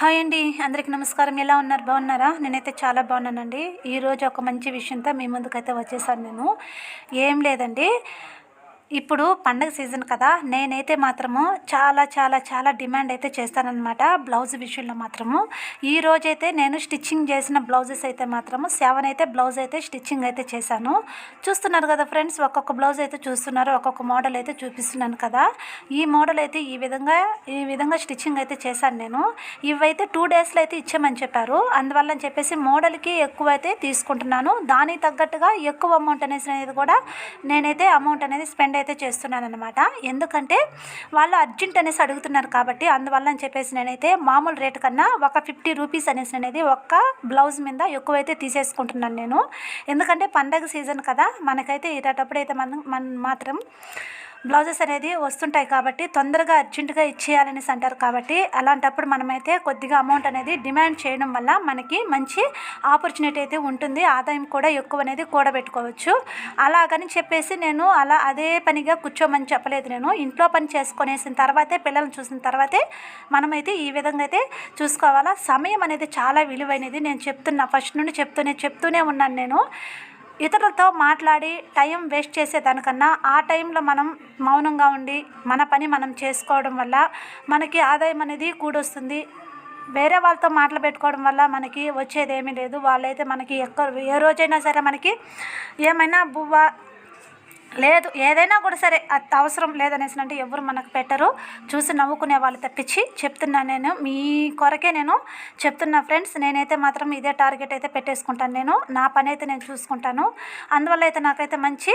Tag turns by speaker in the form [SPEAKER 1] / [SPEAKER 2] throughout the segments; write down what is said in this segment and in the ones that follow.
[SPEAKER 1] Hi అండి, అందరికీ నమస్కారం. ఎలా ఉన్నారు? బాగున్నారా? నేనైతే చాలా బాగున్నానండి. ఈరోజు ఒక మంచి విషయంతో మీ ముందుకైతే వచ్చేసాను నేను. ఏం లేదండి, ఇప్పుడు పండగ సీజన్ కదా, నేనైతే మాత్రము చాలా చాలా చాలా డిమాండ్ అయితే చేస్తానన్నమాట బ్లౌజ్ విషయంలో మాత్రము. ఈ రోజైతే నేను స్టిచ్చింగ్ చేసిన బ్లౌజెస్ అయితే మాత్రము 7 అయితే బ్లౌజ్ అయితే స్టిచ్చింగ్ అయితే చేశాను. చూస్తున్నారు కదా ఫ్రెండ్స్, ఒక్కొక్క బ్లౌజ్ అయితే చూస్తున్నారు, ఒక్కొక్క మోడల్ అయితే చూపిస్తున్నాను కదా. ఈ మోడల్ అయితే ఈ విధంగా స్టిచ్చింగ్ అయితే చేశాను నేను. ఇవైతే 2 డేస్లో అయితే ఇచ్చామని చెప్పారు. అందువల్ల అని చెప్పేసి మోడల్కి ఎక్కువ అయితే తీసుకుంటున్నాను. దానికి తగ్గట్టుగా ఎక్కువ అమౌంట్ అనేది కూడా నేనైతే అమౌంట్ అనేది స్పెండ్ అయితే చేస్తున్నాను అనమాట. ఎందుకంటే వాళ్ళు అర్జెంట్ అనేసి అడుగుతున్నారు కాబట్టి, అందువల్ల అని చెప్పేసి నేనైతే మామూలు రేటు కన్నా ఒక 50 రూపీస్ అనేసి అనేది ఒక్క బ్లౌజ్ మీద ఎక్కువైతే తీసేసుకుంటున్నాను నేను. ఎందుకంటే పండగ సీజన్ కదా, మనకైతే ఇటప్పుడైతే మనం మాత్రం బ్లౌజెస్ అనేది వస్తుంటాయి కాబట్టి తొందరగా అర్జెంటుగా ఇచ్చేయాలనేసి అంటారు కాబట్టి, అలాంటప్పుడు మనమైతే కొద్దిగా అమౌంట్ అనేది డిమాండ్ చేయడం వల్ల మనకి మంచి ఆపర్చునిటీ అయితే ఉంటుంది, ఆదాయం కూడా ఎక్కువ అనేది కూడబెట్టుకోవచ్చు. అలాగని చెప్పేసి నేను అదే పనిగా కూర్చోమని చెప్పలేదు. నేను ఇంట్లో పని చేసుకునేసిన తర్వాతే, పిల్లల్ని చూసిన తర్వాతే మనమైతే ఈ విధంగా అయితే చూసుకోవాలా. సమయం అనేది చాలా విలువైనది. నేను ఫస్ట్ నుండి చెప్తూనే ఉన్నాను నేను. ఇతరులతో మాట్లాడి టైం వేస్ట్ చేసేదానికన్నా ఆ టైంలో మనం మౌనంగా ఉండి మన పని మనం చేసుకోవడం వల్ల మనకి ఆదాయం అనేది కూడొస్తుంది. వేరే వాళ్ళతో మాటలు పెట్టుకోవడం వల్ల మనకి వచ్చేది ఏమీ లేదు. వాళ్ళైతే మనకి ఏ రోజైనా సరే మనకి ఏమైనా బువ్వ లేదు, ఏదైనా కూడా సరే అది అవసరం లేదనేసి అంటే ఎవరు మనకు పెట్టరు, చూసి నవ్వుకునే వాళ్ళు తప్పించి. చెప్తున్నాను నేను, మీ కొరకే నేను చెప్తున్నా ఫ్రెండ్స్. నేనైతే మాత్రం ఇదే టార్గెట్ అయితే పెట్టేసుకుంటాను నేను. నా పని అయితే నేను చూసుకుంటాను. అందువల్ల అయితే నాకైతే మంచి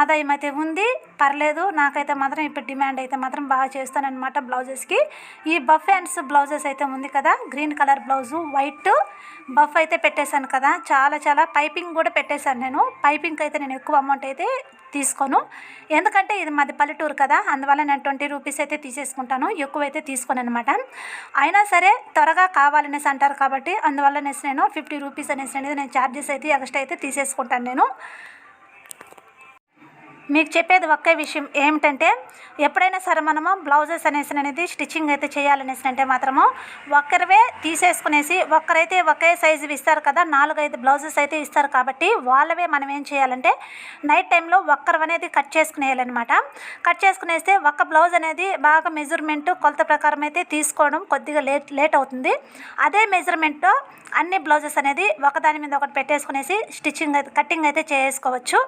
[SPEAKER 1] ఆదాయం అయితే ఉంది, పర్లేదు. నాకైతే మాత్రం ఇప్పుడు డిమాండ్ అయితే మాత్రం బాగా చేస్తానన్నమాట బ్లౌజెస్కి. ఈ బఫ్ హ్యాండ్స్ బ్లౌజెస్ అయితే ఉంది కదా, green colour blouse white buff అయితే పెట్టేశాను కదా, చాలా చాలా పైపింగ్ కూడా పెట్టేశాను నేను. పైపింగ్కి అయితే నేను ఎక్కువ అమౌంట్ అయితే తీసుకోను, ఎందుకంటే ఇది మాది పల్లెటూరు కదా, అందువల్ల నేను 20 రూపీస్ అయితే తీసేసుకుంటాను, ఎక్కువైతే తీసుకోను అనమాట. అయినా సరే త్వరగా కావాలనేసి అంటారు కాబట్టి, అందువల్ల నేను 50 రూపీస్ అనేసి అనేది నేను ఛార్జెస్ అయితే ఎక్స్ట్రా అయితే తీసేసుకుంటాను నేను. మీకు చెప్పేది ఒకే విషయం ఏమిటంటే, ఎప్పుడైనా సరే మనము బ్లౌజెస్ అనేది స్టిచ్చింగ్ అయితే చేయాలనేసి అంటే మాత్రము ఒక్కరివే తీసేసుకునేసి, ఒక్కరైతే ఒకే సైజు ఇస్తారు కదా, 4-5 బ్లౌజెస్ అయితే ఇస్తారు కాబట్టి వాళ్ళవే మనం ఏం చేయాలంటే నైట్ టైంలో ఒక్కరు అనేది కట్ చేసుకునేయాలన్నమాట. కట్ చేసుకునేస్తే ఒక్క బ్లౌజ్ అనేది బాగా మెజర్మెంట్ కొలత ప్రకారం అయితే తీసుకోవడం కొద్దిగా లేట్ అవుతుంది. అదే మెజర్మెంట్తో అన్ని బ్లౌజెస్ అనేది ఒకదాని మీద ఒకటి పెట్టేసుకునేసి స్టిచ్చింగ్ అయితే కటింగ్ అయితే చేసుకోవచ్చు.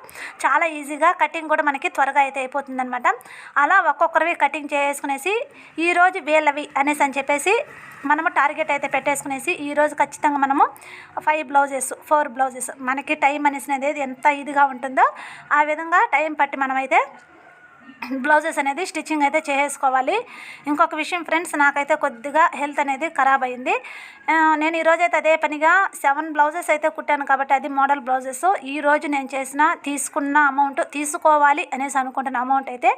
[SPEAKER 1] చాలా ఈజీగా కటింగ్ కూడా మనకి త్వరగా అయితే అయిపోతుంది అనమాట. అలా ఒక్కొక్కరివి కటింగ్ చేసుకునేసి ఈరోజు వీళ్ళవి అనేసి అని చెప్పేసి మనము టార్గెట్ అయితే పెట్టేసుకునేసి ఈరోజు ఖచ్చితంగా మనము 4 బ్లౌజెస్ మనకి టైం అనేది ఎంత ఇదిగా ఉంటుందో ఆ విధంగా టైం పట్టి మనమైతే బ్లౌజెస్ అనేది స్టిచ్చింగ్ అయితే చేసుకోవాలి. ఇంకొక విషయం ఫ్రెండ్స్, నాకైతే కొద్దిగా హెల్త్ అనేది ఖరాబ్ అయింది. నేను ఈరోజైతే అదే పనిగా 7 బ్లౌజెస్ అయితే కుట్టాను కాబట్టి అది మోడల్ బ్లౌజెస్. ఈరోజు నేను తీసుకున్న అమౌంట్ తీసుకోవాలి అనేసి అనుకుంటున్న అమౌంట్ అయితే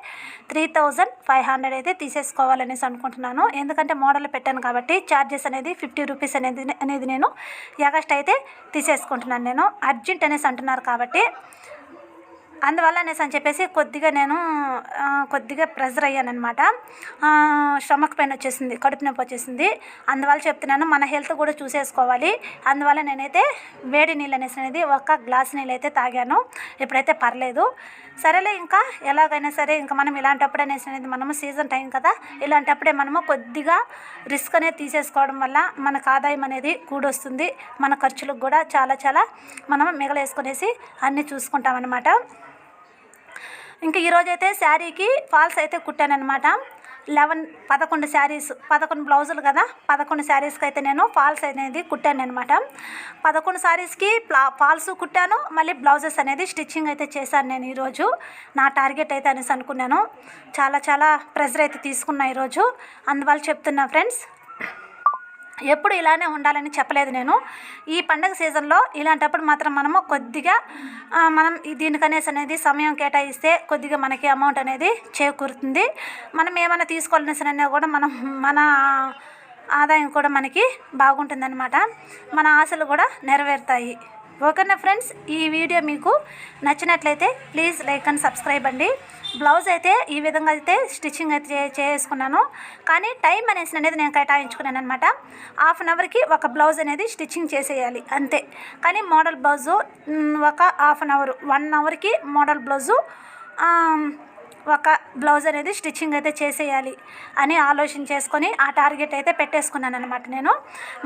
[SPEAKER 1] 3500 అయితే తీసేసుకోవాలనేసి అనుకుంటున్నాను. ఎందుకంటే మోడల్ పెట్టాను కాబట్టి ఛార్జెస్ అనేది 50 రూపీస్ అనేది నేను ఎగస్ట్ అయితే తీసేసుకుంటున్నాను. నేను అర్జెంట్ అనేసి అంటున్నారు కాబట్టి అందువల్ల అనేసి అని చెప్పేసి కొద్దిగా ప్రెజర్ అయ్యానమాట. స్టమక్ పెయిన్ వచ్చేసింది, కడుపు నొప్పి వచ్చేసింది. అందువల్ల చెప్తున్నాను, మన హెల్త్ కూడా చూసేసుకోవాలి. అందువల్ల నేనైతే వేడి నీళ్ళు అనేది ఒక గ్లాస్ నీళ్ళు అయితే తాగాను. ఇప్పుడైతే పర్లేదు. సరేలే, ఇంకా ఎలాగైనా సరే ఇంకా మనం ఇలాంటప్పుడు అనేది మనము సీజన్ టైం కదా, ఇలాంటప్పుడే మనము కొద్దిగా రిస్క్ అనేది తీసేసుకోవడం వల్ల మనకు ఆదాయం అనేది కూడొస్తుంది. మన ఖర్చులకు కూడా చాలా చాలా మనము మిగలేసుకునేసి అన్నీ చూసుకుంటామన్నమాట. ఇంకా ఈరోజైతే శారీకి ఫాల్స్ అయితే కుట్టానమాట. 11 శారీస్, 11 బ్లౌజులు కదా, 11 శారీస్కి అయితే నేను ఫాల్స్ అనేది కుట్టాను అనమాట. 11 శారీస్కి ఫాల్స్ కుట్టాను, మళ్ళీ బ్లౌజెస్ అనేది స్టిచ్చింగ్ అయితే చేశాను నేను ఈరోజు. నా టార్గెట్ అయితే అనేసి అనుకున్నాను. చాలా చాలా ప్రెజర్ అయితే తీసుకున్నా ఈరోజు. అందువల్ల చెప్తున్నా ఫ్రెండ్స్, ఎప్పుడు ఇలానే ఉండాలని చెప్పలేదు నేను. ఈ పండగ సీజన్లో ఇలాంటప్పుడు మాత్రం మనము కొద్దిగా మనం దీనికనేసి అనేది సమయం కేటాయిస్తే కొద్దిగా మనకి అమౌంట్ అనేది చేకూరుతుంది. మనం ఏమైనా తీసుకోవాలనేసి కూడా మన ఆదాయం కూడా మనకి బాగుంటుందన్నమాట. మన ఆశలు కూడా నెరవేరుతాయి. ఓకేనా ఫ్రెండ్స్, ఈ వీడియో మీకు నచ్చినట్లయితే ప్లీజ్ లైక్ అండ్ సబ్స్క్రైబ్ అండి. బ్లౌజ్ అయితే ఈ విధంగా అయితే స్టిచ్చింగ్ అయితే చేసుకున్నాను, కానీ టైం అనేది నేను కేటాయించుకున్నాను అనమాట. హాఫ్ అన్ అవర్కి ఒక బ్లౌజ్ అనేది స్టిచ్చింగ్ చేసేయాలి అంతే. కానీ మోడల్ బ్లౌజు ఒక హాఫ్ అన్ అవర్ 1 అవర్కి మోడల్ బ్లౌజు ఒక బ్లౌజ్ అనేది స్టిచ్చింగ్ అయితే చేసేయాలి అని ఆలోచన చేసుకొని ఆ టార్గెట్ అయితే పెట్టేసుకున్నాను అనమాట. నేను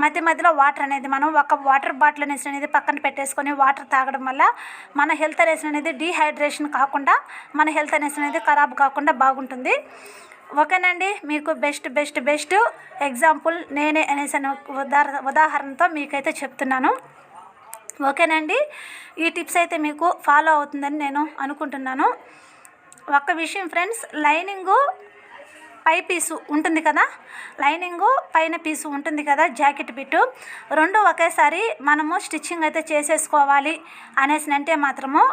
[SPEAKER 1] మధ్య మధ్యలో వాటర్ అనేది మనం ఒక వాటర్ బాటిల్ అనేది పక్కన పెట్టేసుకొని వాటర్ తాగడం వల్ల మన హెల్త్ అనేది డీహైడ్రేషన్ కాకుండా, మన హెల్త్ అనేది ఖరాబ్ కాకుండా బాగుంటుంది. ఓకేనండి, మీకు బెస్ట్ ఎగ్జాంపుల్ నేనే అనేసి ఉదాహరణతో మీకైతే చెప్తున్నాను. ఓకేనండి, ఈ టిప్స్ అయితే మీకు ఫాలో అవుతుందని నేను అనుకుంటున్నాను. ఒక్క విషయం ఫ్రెండ్స్, లైనింగు పై పీసు ఉంటుంది కదా, లైనింగు పైన పీసు ఉంటుంది కదా, జాకెట్ బిట్టు రెండు ఒకేసారి మనము స్టిచ్చింగ్ అయితే చేసేసుకోవాలి అనేసి అంటే మాత్రము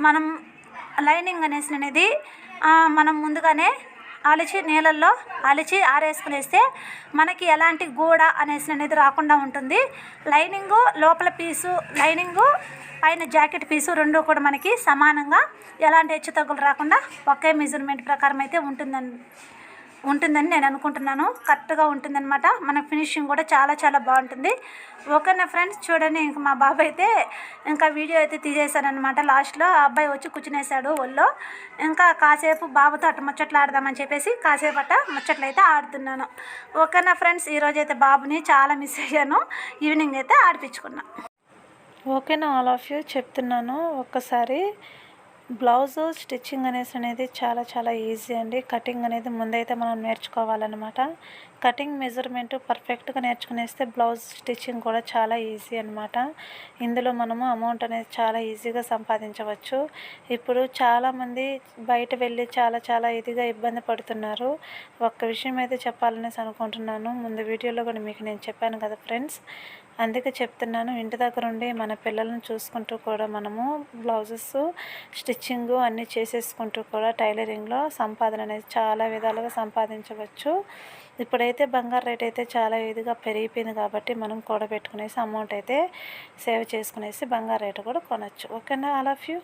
[SPEAKER 1] మనం లైనింగ్ అనేది మనం ముందుగానే నీళ్ళల్లో అలిచి ఆరేసుకునేస్తే మనకి ఎలాంటి గూడ అనేది రాకుండా ఉంటుంది. లైనింగు లోపల పీసు, లైనింగు పైన జాకెట్ పీసు రెండు కూడా మనకి సమానంగా ఎలాంటి హెచ్చుతగ్గులు రాకుండా ఒకే మెజర్మెంట్ ప్రకారం అయితే ఉంటుందని నేను అనుకుంటున్నాను. కరెక్ట్గా ఉంటుందన్నమాట. మన ఫినిషింగ్ కూడా చాలా బాగుంటుంది. ఓకేనా ఫ్రెండ్స్, చూడండి, ఇంక మా బాబు అయితే ఇంకా వీడియో అయితే తీసేశానమాట. లాస్ట్లో ఆ అబ్బాయి వచ్చి కూర్చునేసాడు ఒళ్ళో. ఇంకా కాసేపు బాబుతో అట్ట ముచ్చట్లు ఆడదామని చెప్పేసి కాసేపు అట్ట ముచ్చట్లు అయితే ఆడుతున్నాను. ఓకేనా ఫ్రెండ్స్, ఈరోజు అయితే బాబుని చాలా మిస్ అయ్యాను. ఈవినింగ్ అయితే ఆడిపించుకున్నా.
[SPEAKER 2] ఓకేనా ఆల్ ఆఫ్ యూ చెప్తున్నాను. ఒక్కసారి బ్లౌజ్ స్టిచ్చింగ్ అనేది చాలా ఈజీ అండి. కటింగ్ అనేది ముందైతే మనం నేర్చుకోవాలన్నమాట. కటింగ్ మెజర్మెంట్ పర్ఫెక్ట్గా నేర్చుకునేస్తే బ్లౌజ్ స్టిచ్చింగ్ కూడా చాలా ఈజీ అనమాట. ఇందులో మనము అమౌంట్ అనేది చాలా ఈజీగా సంపాదించవచ్చు. ఇప్పుడు చాలామంది బయట వెళ్ళి చాలా ఇదిగా ఇబ్బంది పడుతున్నారు. ఒక్క విషయం అయితే చెప్పాలనేసి అనుకుంటున్నాను. ముందు వీడియోలో కూడా మీకు నేను చెప్పాను కదా ఫ్రెండ్స్, అందుకే చెప్తున్నాను. ఇంటి దగ్గర ఉండి మన పిల్లలను చూసుకుంటూ కూడా మనము బ్లౌజెస్ స్టిచ్చింగ్ అన్నీ చేసేసుకుంటూ కూడా టైలరింగ్లో సంపాదన అనేది చాలా విధాలుగా సంపాదించవచ్చు. ఇప్పుడైతే బంగారు రేట్ అయితే చాలా ఇదిగా పెరిగిపోయింది కాబట్టి మనం కూడబెట్టుకునేసి అమౌంట్ అయితే సేవ్ చేసుకునేసి బంగారు రేటు కూడా కొనవచ్చు. ఓకేనా ఆల్ ఆఫ్ యూ.